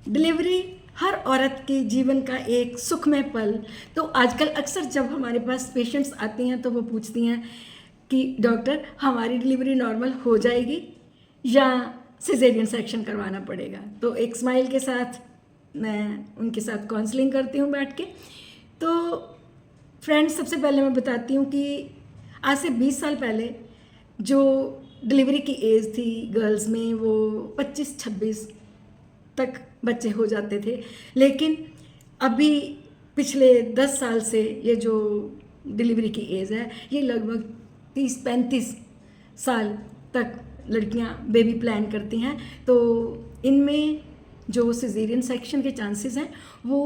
Delivery हर औरत के जीवन का एक सुखमय पल। तो आजकल अक्सर जब हमारे पास पेशेंट्स आती हैं तो वो पूछती हैं कि डॉक्टर हमारी डिलीवरी नॉर्मल हो जाएगी या सिजेरियन सेक्शन करवाना पड़ेगा। तो एक स्माइल के साथ मैं उनके साथ काउंसलिंग करती हूँ बैठ के। तो फ्रेंड्स, सबसे पहले मैं बताती हूँ कि आज से 20 साल पहले जो डिलीवरी की एज थी गर्ल्स में वो 25-26 तक बच्चे हो जाते थे, लेकिन अभी पिछले 10 साल से ये जो डिलीवरी की एज है ये लगभग 30-35 साल तक लड़कियां बेबी प्लान करती हैं। तो इनमें जो सिजेरियन सेक्शन के चांसेस हैं वो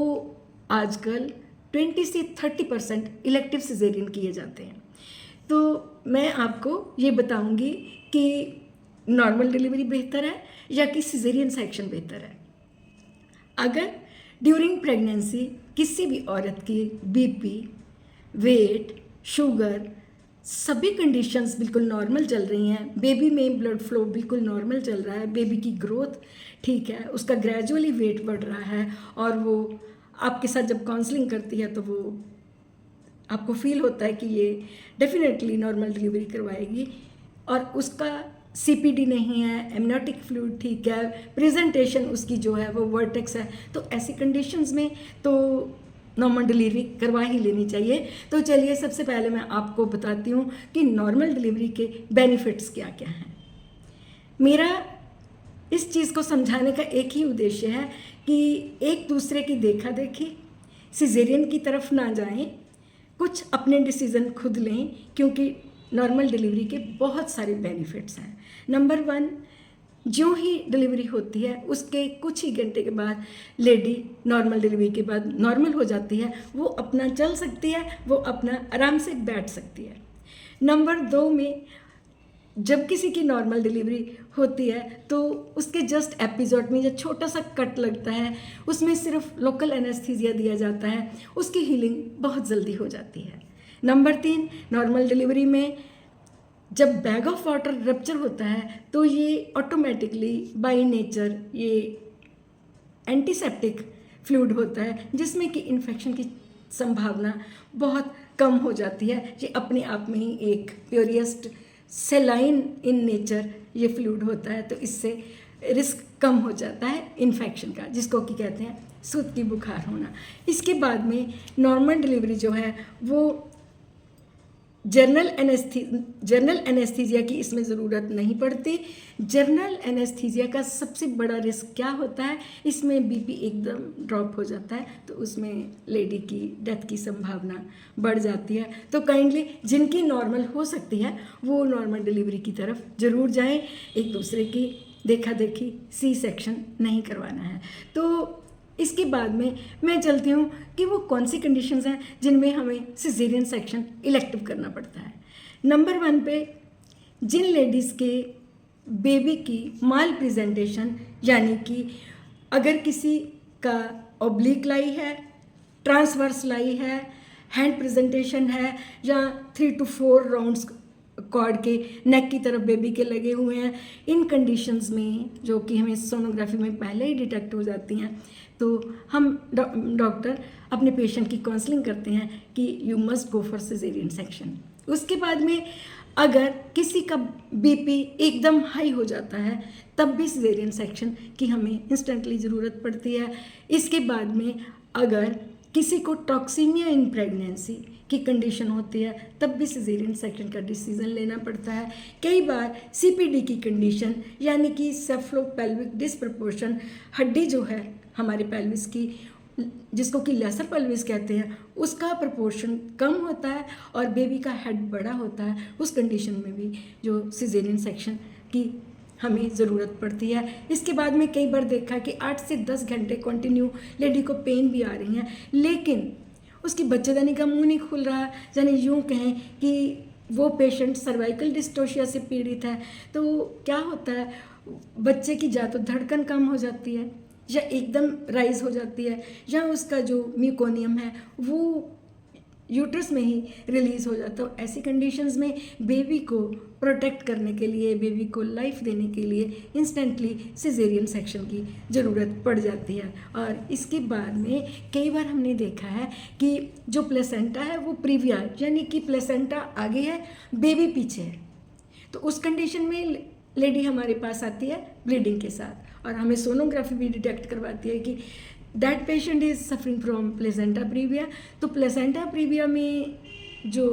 आजकल 20 से 30% इलेक्टिव सिजेरियन किए जाते हैं। तो मैं आपको ये बताऊंगी कि नॉर्मल डिलीवरी बेहतर है या कि सिजेरियन सेक्शन बेहतर है। अगर ड्यूरिंग प्रेगनेंसी किसी भी औरत की बीपी, वेट, शुगर सभी कंडीशंस बिल्कुल नॉर्मल चल रही हैं, बेबी में ब्लड फ्लो बिल्कुल नॉर्मल चल रहा है, बेबी की ग्रोथ ठीक है, उसका ग्रेजुअली वेट बढ़ रहा है और वो आपके साथ जब काउंसलिंग करती है तो वो आपको फील होता है कि ये डेफिनेटली नॉर्मल डिलीवरी करवाएगी और उसका सीपीडी नहीं है, एमनियोटिक फ्लूइड ठीक है, प्रेजेंटेशन उसकी जो है वो वर्टेक्स है, तो ऐसी कंडीशंस में तो नॉर्मल डिलीवरी करवा ही लेनी चाहिए। तो चलिए सबसे पहले मैं आपको बताती हूँ कि नॉर्मल डिलीवरी के बेनिफिट्स क्या क्या हैं। मेरा इस चीज़ को समझाने का एक ही उद्देश्य है कि एक दूसरे की देखा देखी सिजेरियन की तरफ ना जाएं, कुछ अपने डिसीज़न खुद लें, क्योंकि नॉर्मल डिलीवरी के बहुत सारे बेनिफिट्स हैं। नंबर 1, जो ही डिलीवरी होती है उसके कुछ ही घंटे के बाद लेडी नॉर्मल डिलीवरी के बाद नॉर्मल हो जाती है, वो अपना चल सकती है, वो अपना आराम से बैठ सकती है। नंबर 2 में जब किसी की नॉर्मल डिलीवरी होती है तो उसके जस्ट एपिसोड में जो छोटा सा कट लगता है उसमें सिर्फ लोकल एनेस्थीसिया दिया जाता है, उसकी हीलिंग बहुत जल्दी हो जाती है। नंबर 3, नॉर्मल डिलीवरी में जब बैग ऑफ वाटर रप्चर होता है तो ये ऑटोमेटिकली बाय नेचर ये एंटीसेप्टिक फ्लूइड होता है जिसमें कि इन्फेक्शन की संभावना बहुत कम हो जाती है। ये अपने आप में ही एक प्योरिएस्ट सेलाइन इन नेचर ये फ्लूइड होता है, तो इससे रिस्क कम हो जाता है इन्फेक्शन का, जिसको कि कहते हैं सूत की बुखार होना। इसके बाद में नॉर्मल डिलीवरी जो है वो जनरल एनेस्थीसिया की इसमें ज़रूरत नहीं पड़ती। जनरल एनेस्थीसिया का सबसे बड़ा रिस्क क्या होता है, इसमें बीपी एकदम ड्रॉप हो जाता है तो उसमें लेडी की डेथ की संभावना बढ़ जाती है। तो काइंडली जिनकी नॉर्मल हो सकती है वो नॉर्मल डिलीवरी की तरफ ज़रूर जाएं, एक दूसरे की देखा देखी सी सेक्शन नहीं करवाना है। तो इसके बाद में मैं चलती हूँ कि वो कौन सी कंडीशंस हैं जिनमें हमें सिजेरियन सेक्शन इलेक्टिव करना पड़ता है। नंबर 1 पे जिन लेडीज़ के बेबी की माल प्रेजेंटेशन, यानी कि अगर किसी का ऑब्लिक लाई है, ट्रांसवर्स लाई है, हैंड प्रेजेंटेशन है या 3 to 4 राउंड्स कॉर्ड के नेक की तरफ बेबी के लगे हुए हैं, इन कंडीशंस में जो कि हमें सोनोग्राफी में पहले ही डिटेक्ट हो जाती हैं, तो हम डॉक्टर अपने पेशेंट की काउंसलिंग करते हैं कि you must go for caesarean section. उसके बाद में अगर किसी का बीपी एकदम हाई हो जाता है तब भी सिजेरियन सेक्शन की हमें इंस्टेंटली ज़रूरत पड़ती है। इसके बाद में अगर किसी को टॉक्सीमिया इन प्रेगनेंसी की कंडीशन होती है तब भी सिजेरियन सेक्शन का डिसीजन लेना पड़ता है। कई बार सीपीडी की कंडीशन, यानी कि सेफ्लोपेल्विक डिस्प्रपोर्शन, हड्डी जो है हमारे पेल्विस की जिसको कि लेसर पेल्विस कहते हैं उसका प्रपोर्शन कम होता है और बेबी का हेड बड़ा होता है, उस कंडीशन में भी जो सिजेरियन सेक्शन की हमें ज़रूरत पड़ती है। इसके बाद में कई बार देखा कि 8 से 10 घंटे कंटिन्यू लेडी को पेन भी आ रही हैं, लेकिन उसकी बच्चेदानी का मुंह नहीं खुल रहा, यानी यूँ कहें कि वो पेशेंट सर्वाइकल डिस्टोशिया से पीड़ित है। तो क्या होता है, बच्चे की या तो धड़कन कम हो जाती है या एकदम राइज हो जाती है या उसका जो म्यूकोनियम है वो यूट्रस में ही रिलीज़ हो जाता है। तो ऐसी कंडीशंस में बेबी को प्रोटेक्ट करने के लिए, बेबी को लाइफ देने के लिए इंस्टेंटली सिजेरियन सेक्शन की ज़रूरत पड़ जाती है। और इसके बाद में कई बार हमने देखा है कि जो प्लेसेंटा है वो प्रीविया, यानी कि प्लेसेंटा आगे है, बेबी पीछे है। तो उस कंडीशन में लेडी हमारे पास आती है ब्लीडिंग के साथ, और हमें सोनोग्राफी भी डिटेक्ट करवाती है कि that patient is suffering from placenta previa. तो प्लेसेंटा प्रीविया में जो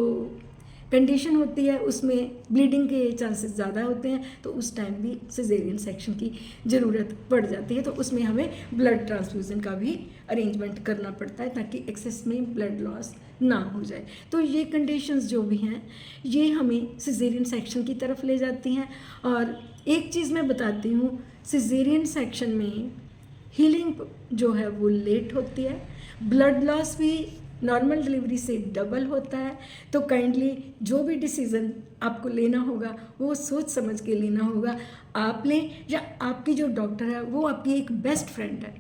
कंडीशन होती है उसमें ब्लीडिंग के चांसेस ज़्यादा होते हैं, तो उस टाइम भी सिजेरियन सेक्शन की ज़रूरत पड़ जाती है। तो उसमें हमें ब्लड ट्रांसफ्यूज़न का भी अरेंजमेंट करना पड़ता है ताकि एक्सेस में ब्लड लॉस ना हो जाए। तो ये कंडीशंस जो भी हैं ये हमें सिजेरियन सेक्शन की तरफ ले जाती हैं। और एक चीज़ मैं बताती हूँ, सिजेरियन सेक्शन में हीलिंग जो है वो लेट होती है, ब्लड लॉस भी नॉर्मल डिलीवरी से डबल होता है। तो काइंडली जो भी डिसीज़न आपको लेना होगा वो सोच समझ के लेना होगा। आप लें या आपकी जो डॉक्टर है वो आपकी एक बेस्ट फ्रेंड है,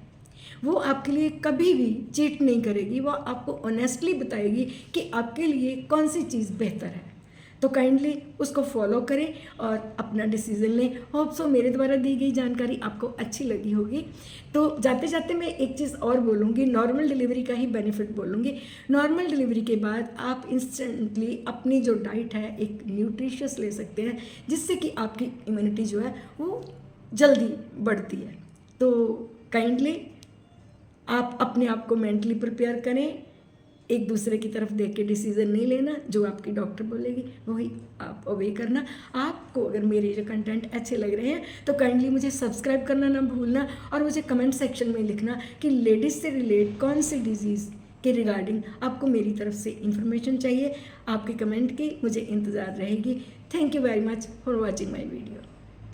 वो आपके लिए कभी भी चीट नहीं करेगी, वो आपको ऑनेस्टली बताएगी कि आपके लिए कौन सी चीज़ बेहतर है। तो काइंडली उसको फॉलो करें और अपना डिसीज़न लें। होप सो मेरे द्वारा दी गई जानकारी आपको अच्छी लगी होगी। तो जाते जाते मैं एक चीज़ और बोलूँगी, नॉर्मल डिलीवरी का ही बेनिफिट बोलूँगी। नॉर्मल डिलीवरी के बाद आप इंस्टेंटली अपनी जो डाइट है एक न्यूट्रिशियस ले सकते हैं, जिससे कि आपकी इम्यूनिटी जो है वो जल्दी बढ़ती है। तो काइंडली आप अपने आप को मेंटली प्रिपेयर करें, एक दूसरे की तरफ देख के डिसीज़न नहीं लेना, जो आपकी डॉक्टर बोलेगी वही आप ओबे करना। आपको अगर मेरे जो कंटेंट अच्छे लग रहे हैं तो काइंडली मुझे सब्सक्राइब करना ना भूलना, और मुझे कमेंट सेक्शन में लिखना कि लेडीज़ से रिलेट कौन सी डिजीज़ के रिगार्डिंग आपको मेरी तरफ से इंफॉर्मेशन चाहिए। आपके कमेंट की मुझे इंतज़ार रहेगी। Thank you very much for watching my video.